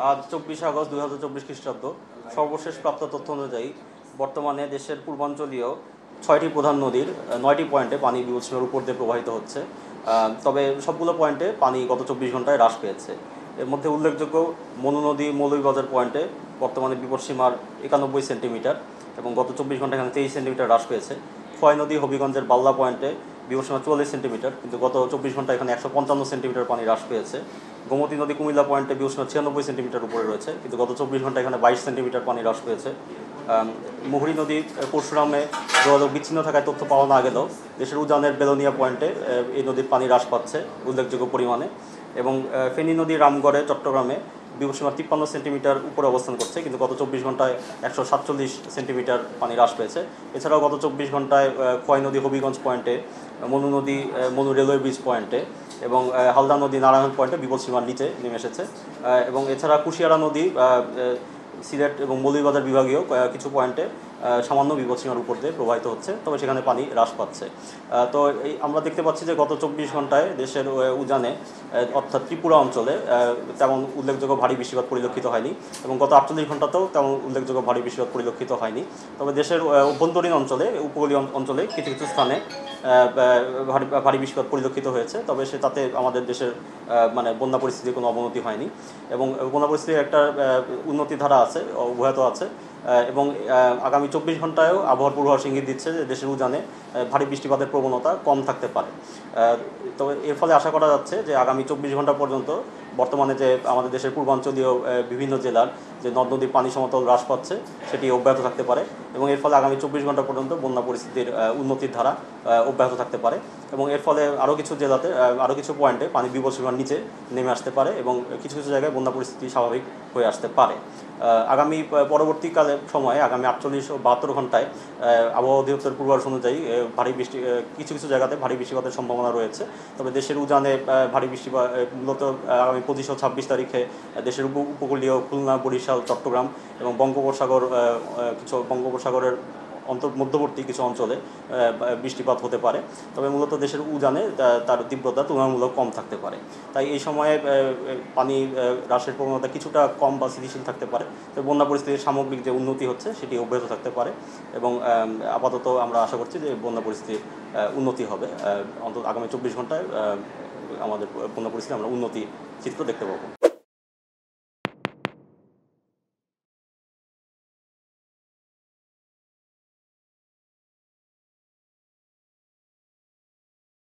আজ 24 আগস্ট 2024 খ্রিস্টাব্দ সর্বশেষ প্রাপ্ত তথ্য অনুযায়ী বর্তমানে দেশের পূর্বাঞ্চলীয় 6টি প্রধান নদীর 9টি পয়েন্টে পানি বিপদসীমার উপর দিয়ে প্রবাহিত হচ্ছে। তবে সবগুলো পয়েন্টে পানি গত 24 ঘন্টায় হ্রাস পেয়েছে। এর মধ্যে উল্লেখযোগ্য মনু নদী মৌলভীবাজার পয়েন্টে বর্তমানে বিপদসীমার 91 সেন্টিমিটার এবং গত 24 ঘন্টায় এখানে 23 সেন্টিমিটার হ্রাস পেয়েছে। খোয়াই নদী হবিগঞ্জের বাল্লা পয়েন্টে বিপদসীমা 44 সেন্টিমিটার, কিন্তু গত 24 ঘন্টায় এখানে 155 সেন্টিমিটার পানি হ্রাস পেয়েছে। গোমতী নদী কুমিল্লা পয়েন্টে বিপদসীমা 96 সেন্টিমিটার উপরে রয়েছে, কিন্তু গত 24 ঘন্টায় এখানে 22 সেন্টিমিটার পানি হ্রাস পেয়েছে। মুহুরী নদী পরশুরামে যোগাযোগ বিচ্ছিন্ন থাকায় তথ্য পাওয়া না গেলেও দেশের উজানের বেলোনিয়া পয়েন্টে এই নদীর পানি হ্রাস পাচ্ছে উল্লেখযোগ্য পরিমাণে। এবং ফেনী নদী রামগড়ে চট্টগ্রামে বিপদসীমা 53 সেন্টিমিটার উপরে অবস্থান করছে, কিন্তু গত 24 ঘন্টায় 147 সেন্টিমিটার পানি হ্রাস পেয়েছে। এছাড়াও গত 24 ঘন্টায় খোয়াই নদী হবিগঞ্জ পয়েন্টে, মনু নদী মনু রেলওয়ে ব্রিজ পয়েন্টে এবং হালদা নদী নারায়ণ পয়েন্টে বিপদসীমার নিচে নেমে এসেছে। এবং এছাড়া কুশিয়ারা নদী সিলেট এবং মৌলভীবাজার বিভাগীয় কিছু পয়েন্টে সামান্য বিপদসীমার উপর দিয়ে প্রবাহিত হচ্ছে, তবে সেখানে পানি হ্রাস পাচ্ছে। তো আমরা দেখতে পাচ্ছি যে গত 24 ঘন্টায় দেশের উজানে অর্থাৎ ত্রিপুরা অঞ্চলে তেমন উল্লেখযোগ্য ভারী বৃষ্টিপাত পরিলক্ষিত হয়নি এবং গত 48 ঘন্টাতেও তেমন উল্লেখযোগ্য ভারী বৃষ্টিপাত পরিলক্ষিত হয়নি। তবে দেশের অভ্যন্তরীণ অঞ্চলে, উপকূলীয় অঞ্চলে কিছু কিছু স্থানে ভারী বৃষ্টিপাত পরিলক্ষিত হয়েছে, তবে তাতে আমাদের দেশের মানে বন্যা পরিস্থিতির কোনো অবনতি হয়নি এবং বন্যা পরিস্থিতির একটা উন্নতি ধারা আছে, অব্যাহত আছে। এবং আগামী 24 ঘন্টায়ও আবহাওয়ার পূর্বাভাস ইঙ্গিত দিচ্ছে যে দেশের উজানে ভারী বৃষ্টিপাতের প্রবণতা কম থাকতে পারে। তবে এর ফলে আশা করা যাচ্ছে যে আগামী 24 ঘন্টা পর্যন্ত বর্তমানে যে আমাদের দেশের পূর্বাঞ্চলীয় বিভিন্ন জেলার যে নদ নদীর পানি সমতল হ্রাস পাচ্ছে সেটি অব্যাহত থাকতে পারে এবং এর ফলে আগামী 24 ঘন্টা পর্যন্ত বন্যা পরিস্থিতির উন্নতির ধারা অব্যাহত থাকতে পারে এবং এর ফলে আরও কিছু জেলাতে, আরও কিছু পয়েন্টে পানি বিপদসীমার নিচে নেমে আসতে পারে এবং কিছু কিছু জায়গায় বন্যা পরিস্থিতি স্বাভাবিক হয়ে আসতে পারে। আগামী পরবর্তীকালে সময়ে আগামী 48 ও 72 ঘন্টায় আবহাওয়া অধিদপ্তরের পূর্বাভাস অনুযায়ী কিছু কিছু জায়গাতে ভারী বৃষ্টিপাতের সম্ভাবনা রয়েছে। তবে দেশের উজানে ভারী বৃষ্টিপাত মূলত আগামী 25 ও 26 তারিখে দেশের উপকূলীয় খুলনা, বরিশাল, চট্টগ্রাম এবং বঙ্গোপসাগরের মধ্যবর্তী কিছু অঞ্চলে বৃষ্টিপাত হতে পারে। তবে মূলত দেশের উজানে তার তীব্রতা তুলনামূলক কম থাকতে পারে। তাই এই সময়ে পানি হ্রাসের প্রবণতা কিছুটা কম বা স্থিতিশীল থাকতে পারে। তবে বন্যা পরিস্থিতির সামগ্রিক যে উন্নতি হচ্ছে সেটি অব্যাহত থাকতে পারে এবং আপাতত আমরা আশা করছি যে বন্যা পরিস্থিতির উন্নতি হবে। অন্তত আগামী 24 ঘন্টায় আমাদের বন্যা পরিস্থিতি আমরা উন্নতি চিত্র দেখতে পাবো।